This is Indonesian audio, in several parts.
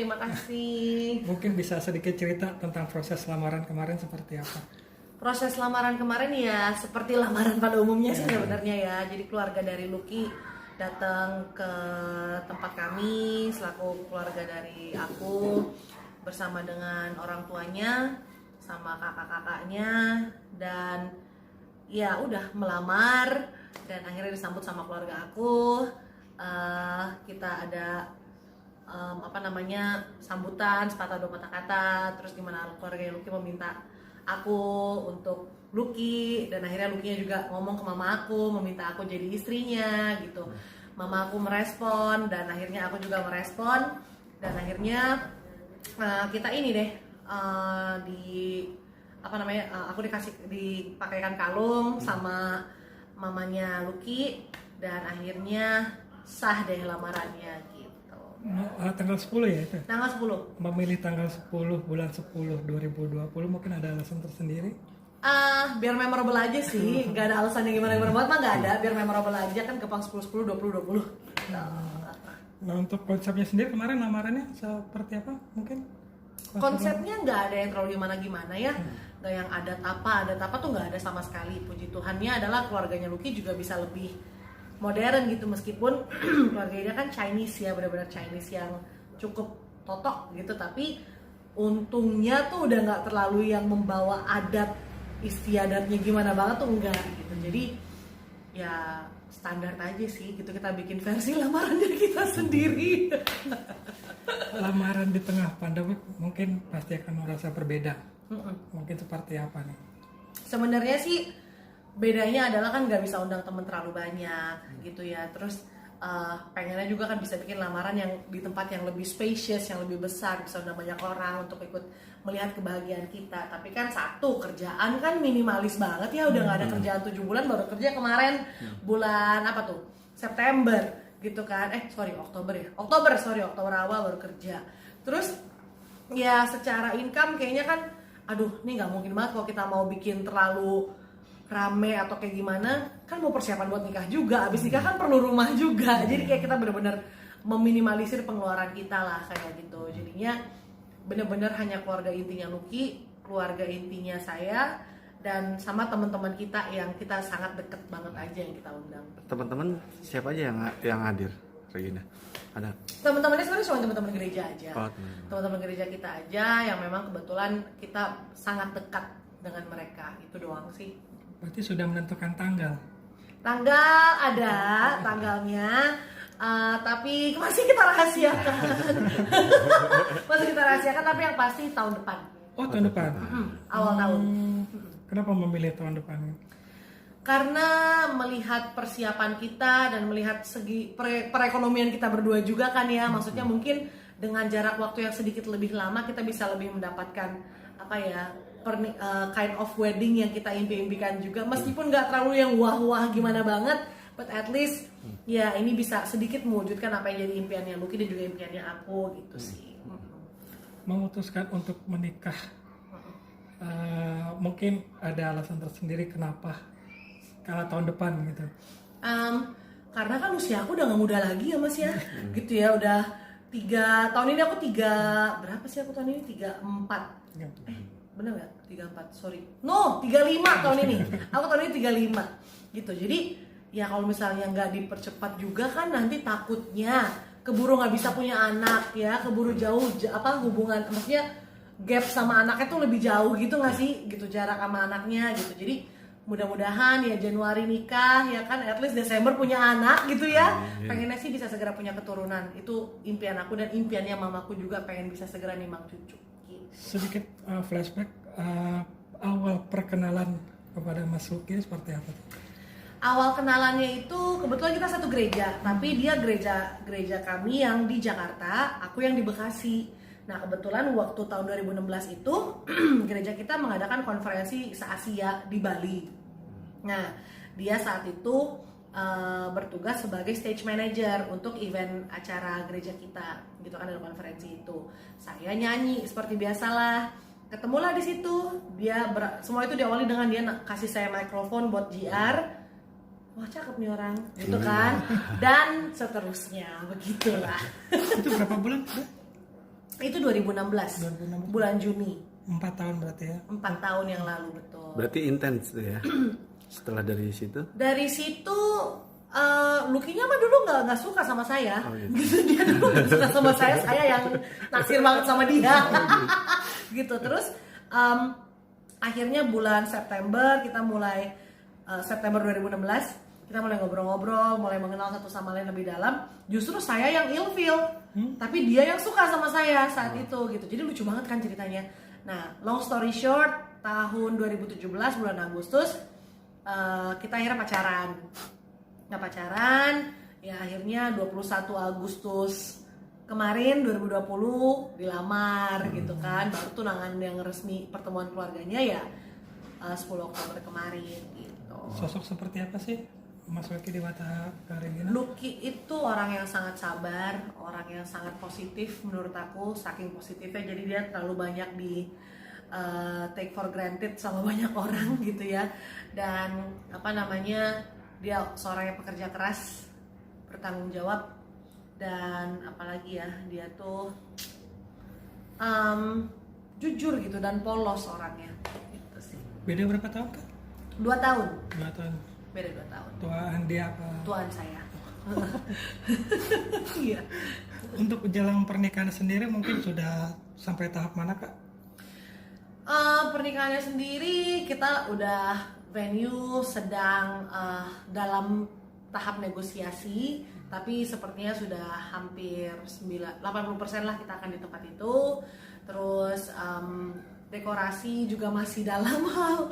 terima kasih. Mungkin bisa sedikit cerita tentang proses lamaran kemarin seperti apa? Proses lamaran kemarin ya seperti lamaran pada umumnya sih sebenarnya ya. Jadi keluarga dari Lucky datang ke tempat kami selaku keluarga dari aku bersama dengan orang tuanya sama kakak-kakaknya, dan ya udah melamar dan akhirnya disambut sama keluarga aku. Kita ada sambutan sepatah dua patah kata, terus gimana keluarga Lucky meminta aku untuk Lucky, dan akhirnya Lucky-nya juga ngomong ke mama aku meminta aku jadi istrinya gitu. Mama aku merespon dan akhirnya aku juga merespon, dan akhirnya kita ini deh aku dipakaikan kalung sama mamanya Lucky, dan akhirnya sah deh lamarannya gitu. Tanggal 10 ya itu? Tanggal 10. Memilih tanggal 10 bulan 10 2020 mungkin ada alasan tersendiri? Biar memorable aja sih, nggak ada alasan yang gimana banget mah nggak ada, biar memorable aja kan, kepang 10 10 20 20. Nah, untuk konsepnya sendiri kemarin lamarannya seperti apa mungkin? Konsepnya nggak ada yang terlalu gimana ya, nggak yang adat apa tuh nggak ada sama sekali. Puji Tuhannya adalah keluarganya Lucky juga bisa lebih modern gitu, meskipun keluarganya kan Chinese ya, benar-benar Chinese yang cukup totok gitu, tapi untungnya tuh udah nggak terlalu yang membawa adat istiadatnya gimana banget tuh, enggak gitu. Jadi ya standar aja sih gitu, kita bikin versi lamarannya kita sendiri. Lamaran di tengah pandemi mungkin pasti akan merasa berbeda. Mungkin seperti apa nih? Sebenarnya sih bedanya adalah kan nggak bisa undang temen terlalu banyak gitu ya. Terus pengennya juga kan bisa bikin lamaran yang di tempat yang lebih spacious, yang lebih besar, bisa undang banyak orang untuk ikut melihat kebahagiaan kita. Tapi kan satu, kerjaan kan minimalis banget ya, udah nggak ada kerjaan 7 bulan, baru kerja kemarin bulan apa tuh, September gitu kan, Oktober awal baru kerja. Terus ya secara income kayaknya kan aduh ini nggak mungkin banget kalau kita mau bikin terlalu rame atau kayak gimana, kan mau persiapan buat nikah juga, abis nikah kan perlu rumah juga. Jadi kayak kita benar-benar meminimalisir pengeluaran kita lah kayak gitu. Jadinya benar-benar hanya keluarga intinya Lucky, keluarga intinya saya, dan sama teman-teman kita yang kita sangat deket banget aja yang kita undang. Teman-teman siapa aja yang hadir, Regina? Ada? Teman-temannya sebenarnya cuma teman-teman gereja aja. Oh, teman-teman gereja kita aja yang memang kebetulan kita sangat dekat dengan mereka, itu doang sih. Berarti sudah menentukan tanggal? Tanggal ada, tanggalnya, tapi masih kita rahasiakan. Tapi yang pasti tahun depan. Oh, tahun depan? Awal tahun. Kenapa memilih tahun depan? Karena melihat persiapan kita dan melihat segi perekonomian kita berdua juga kan ya, maksudnya mungkin dengan jarak waktu yang sedikit lebih lama kita bisa lebih mendapatkan kind of wedding yang kita impi-impikan juga, meskipun nggak terlalu yang wah-wah gimana banget, but at least ya ini bisa sedikit mewujudkan apa yang jadi impiannya Lucky dan juga impiannya aku gitu sih. Memutuskan untuk menikah, mungkin ada alasan tersendiri kenapa kalau tahun depan gitu? Karena kan usia aku udah nggak muda lagi ya Mas ya, gitu ya, udah 3 tahun ini aku 3 berapa sih aku tahun ini 34. Bener gak? 34, sorry. No, 35 tahun ini. Aku tahun ini 35 gitu. Jadi ya kalau misalnya nggak dipercepat juga kan nanti takutnya keburu nggak bisa punya anak ya, keburu jauh hubungan, maksudnya gap sama anaknya tuh lebih jauh gitu nggak sih, gitu jarak sama anaknya gitu. Jadi mudah-mudahan ya Januari nikah ya kan, at least Desember punya anak gitu ya. Pengennya sih bisa segera punya keturunan, itu impian aku dan impiannya mamaku juga, pengen bisa segera nimang cucu. Sedikit flashback, awal perkenalan kepada Mas Lucky seperti apa? Awal kenalannya itu kebetulan kita satu gereja, tapi dia gereja kami yang di Jakarta, aku yang di Bekasi. Nah kebetulan waktu tahun 2016 itu gereja kita mengadakan konferensi se-Asia di Bali. Nah dia saat itu bertugas sebagai stage manager untuk event acara gereja kita gitu kan, dalam konferensi itu saya nyanyi seperti biasalah, ketemulah di situ dia semua itu diawali dengan dia kasih saya mikrofon buat JR, wah cakep nih orang gitu kan, dan seterusnya begitulah. Itu berapa bulan? Itu 2016, 2016. bulan Juni. 4 tahun berarti ya. 4 tahun yang lalu, betul. Berarti intens tuh ya. Setelah dari situ? Dari situ Lukinya mah dulu nggak suka sama saya. Oh, iya. Gitu, dia dulu nggak suka sama saya yang naksir banget sama dia. Gitu. Terus akhirnya bulan September kita mulai September 2016 kita mulai ngobrol-ngobrol, mulai mengenal satu sama lain lebih dalam. Justru saya yang ilfeel, tapi dia yang suka sama saya saat itu gitu. Jadi lucu banget kan ceritanya. Nah, long story short, tahun 2017 bulan Agustus kita akhirnya pacaran. Nah, pacaran ya akhirnya 21 Agustus kemarin 2020 dilamar gitu kan. Baru tunangan yang resmi pertemuan keluarganya ya 10 Oktober kemarin gitu. Sosok seperti apa sih Mas Lucky di mata Kak Regina? Lucky itu orang yang sangat sabar, orang yang sangat positif menurut aku. Saking positifnya jadi dia terlalu banyak di take for granted sama banyak orang gitu ya. Dan apa namanya, dia seorang yang pekerja keras, bertanggung jawab, dan apalagi ya dia tuh jujur gitu dan polos orangnya gitu sih. Beda berapa tahun Kak? 2 tahun. 2 tahun. Beda 2 tahun. Tuaan dia apa? Tuan saya. Iya. Untuk jelang pernikahan sendiri mungkin sudah sampai tahap mana Kak? Pernikahannya sendiri kita udah venue sedang dalam tahap negosiasi, tapi sepertinya sudah hampir 80% lah kita akan di tempat itu. Terus dekorasi juga masih dalam hal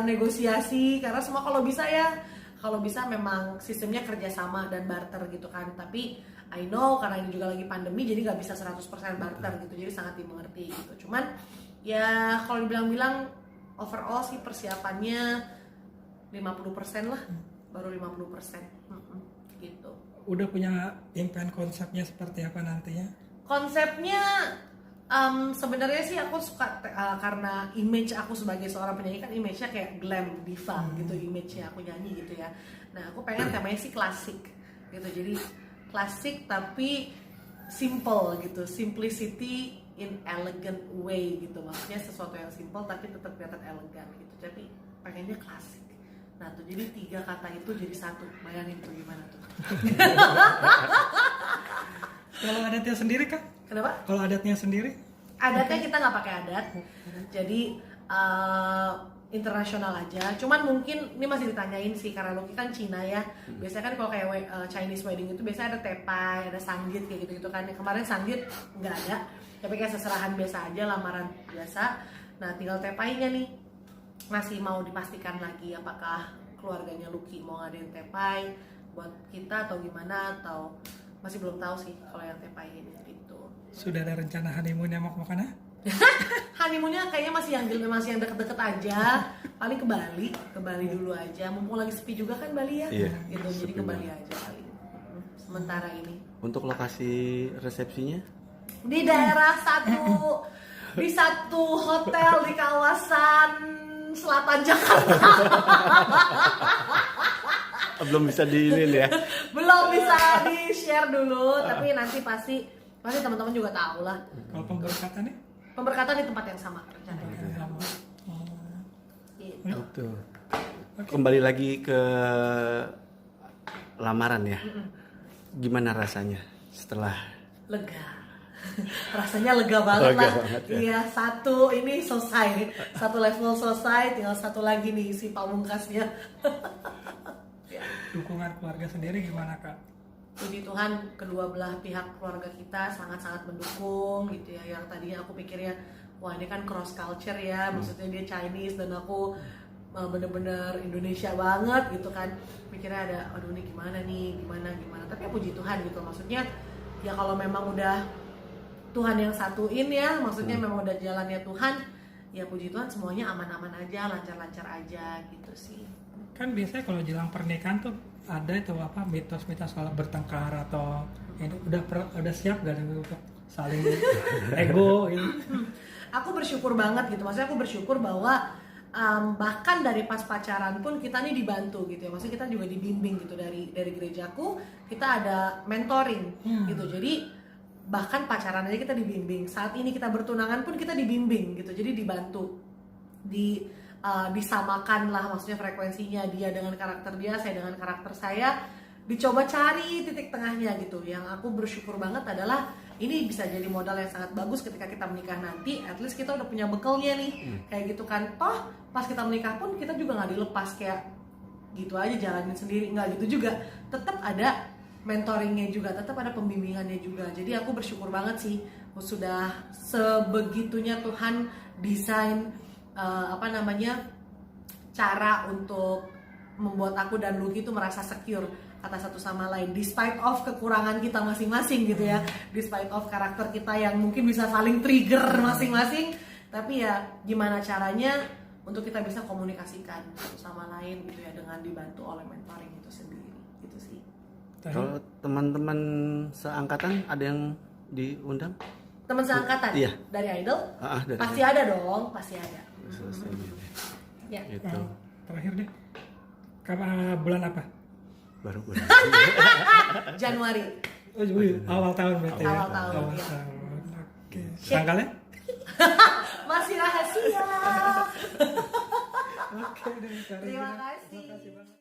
negosiasi, karena semua kalau bisa memang sistemnya kerjasama dan barter gitu kan. Tapi I know karena ini juga lagi pandemi jadi nggak bisa 100% barter gitu, jadi sangat dimengerti gitu. Cuman ya kalau dibilang-bilang overall sih persiapannya 50% lah, baru 50% gitu. Udah punya impian konsepnya seperti apa nantinya? Konsepnya sebenarnya sih aku suka karena image aku sebagai seorang penyanyi kan image-nya kayak glam diva gitu, image-nya aku nyanyi gitu ya. Nah aku pengen temanya sih klasik gitu, jadi klasik tapi simple gitu, simplicity in elegant way gitu, maksudnya sesuatu yang simple tapi tetap kelihatan elegan gitu, tapi pengennya klasik. Nah tuh jadi 3 kata itu jadi satu, bayangin tuh gimana tuh. Kalau adatnya sendiri Kak? Kenapa? Kalau adatnya sendiri? Adatnya kita nggak pakai adat, jadi internasional aja. Cuman mungkin ini masih ditanyain sih karena Lucky kan Cina ya. Biasanya kan kalau kayak Chinese wedding itu biasanya ada tepai, ada sanggit kayak gitu-gitu kan. Kemarin sanggit nggak ada, tapi kayak seserahan biasa aja, lamaran biasa. Nah tinggal tepainya nih masih mau dipastikan lagi apakah keluarganya Lucky mau ngadain tepai buat kita atau gimana, atau masih belum tahu sih kalau yang tepai ini gitu. Sudah ada rencana honeymoon yang mau kemana? Honeymoonnya kayaknya masih yang deket-deket aja, paling ke Bali dulu aja, mumpung lagi sepi juga kan Bali ya, Iya, gitu, jadi ke Bali aja paling sementara ini. Untuk lokasi resepsinya? Di daerah di satu hotel di kawasan selatan Jakarta. Belum bisa diinin ya? Belum bisa di share dulu, tapi nanti pasti teman-teman juga tahu lah. Kalau pemberkatannya? Pemberkatan di tempat yang sama rencananya. Gitu. Betul. Kembali lagi ke lamaran ya. Gimana rasanya setelah? Lega. Rasanya lega banget lah. Banget, ya. Iya, satu ini selesai. Satu level selesai, tinggal satu lagi nih si pamungkasnya. Dukungan keluarga sendiri gimana Kak? Puji Tuhan kedua belah pihak keluarga kita sangat-sangat mendukung gitu ya. Yang tadinya aku pikirnya wah ini kan cross culture ya, maksudnya dia Chinese dan aku bener-bener Indonesia banget gitu kan. Pikirnya ada aduh ini gimana tapi ya puji Tuhan gitu, maksudnya ya kalau memang udah Tuhan yang satuin ya, maksudnya memang udah jalannya Tuhan, ya puji Tuhan semuanya aman-aman aja, lancar-lancar aja gitu sih. Kan biasanya kalau jelang pernikahan tuh ada itu apa mitos-mitos kalau bertengkar atau ini udah siap gak untuk saling ego gitu? Aku bersyukur banget gitu, maksudnya aku bersyukur bahwa bahkan dari pas pacaran pun kita nih dibantu gitu ya, maksudnya kita juga dibimbing gitu dari gerejaku, kita ada mentoring gitu, jadi bahkan pacaran aja kita dibimbing, saat ini kita bertunangan pun kita dibimbing gitu, jadi dibantu, disamakan lah maksudnya frekuensinya, dia dengan karakter dia, saya dengan karakter saya, dicoba cari titik tengahnya gitu. Yang aku bersyukur banget adalah ini bisa jadi modal yang sangat bagus ketika kita menikah nanti, at least kita udah punya bekalnya nih, kayak gitu kan. Toh pas kita menikah pun kita juga nggak dilepas kayak gitu aja jalanin sendiri, nggak gitu juga, tetap ada mentoringnya juga, tetap ada pembimbingannya juga. Jadi aku bersyukur banget sih, sudah sebegitunya Tuhan desain cara untuk membuat aku dan Lucky itu merasa secure kata satu sama lain, despite of kekurangan kita masing-masing gitu ya, despite of karakter kita yang mungkin bisa saling trigger masing-masing, tapi ya gimana caranya untuk kita bisa komunikasikan satu sama lain gitu ya, dengan dibantu oleh mentoring itu sendiri gitu sih. Kalau teman-teman seangkatan ada yang diundang? Teman seangkatan? Iya. Dari Idol? Dari pasti ada dong, pasti ada. Ya. Gitu. Nah, terakhir deh, kapan bulan apa? Baru bulan. Januari. Oh, awal tahun berarti ya? Awal tahun, Awal ya. tahun. Oke. Tanggalnya? Masih rahasia. Oke, deh. Terima kasih. Terima kasih banget.